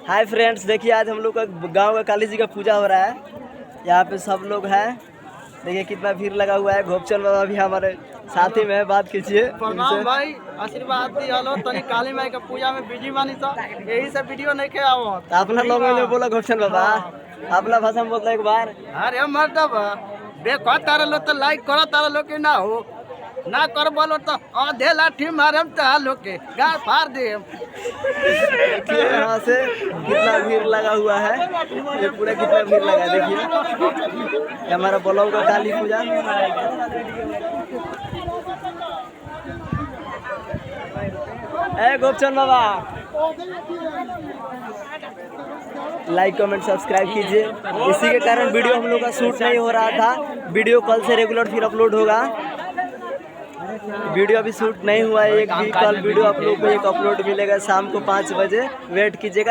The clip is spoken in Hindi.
हाय फ्रेंड्स, देखिए आज हम लोग का गांव का काली जी का पूजा हो रहा है। यहाँ पे सब लोग हैं। देखिए कितना भीड़ लगा हुआ है। घोपचंद बाबा भी हमारे साथी में है, बात कीजिए प्रणाम भाई, आशीर्वाद दियालो तनी काली माई का पूजा में बिजी बानी तो यही सब वीडियो नहीं के आवो। तो अपना लोग में बोला घोपचंद बाबा, अपना भाषा में बोलता एक बार। अरे मर्दब देखो तारा लो तो लाइक करो, तारा लो के ना हो ना कर बोलो तो आधे लाठी मारम तो के गाय फाड़ दे। देखिए यहाँ से कितना भीड़ लगा हुआ है। ये पूरा कितना भीड़ लगा है, देखिए ये हमारा ब्लॉग का काली पूजा। गोपचंद बाबा, लाइक कमेंट सब्सक्राइब कीजिए। इसी के कारण वीडियो हम लोग का शूट नहीं हो रहा था। वीडियो कल से रेगुलर फिर अपलोड होगा। वीडियो अभी शूट नहीं हुआ है एक भी। कल वीडियो आप लोग को एक अपलोड मिलेगा शाम को 5 बजे। वेट कीजिएगा।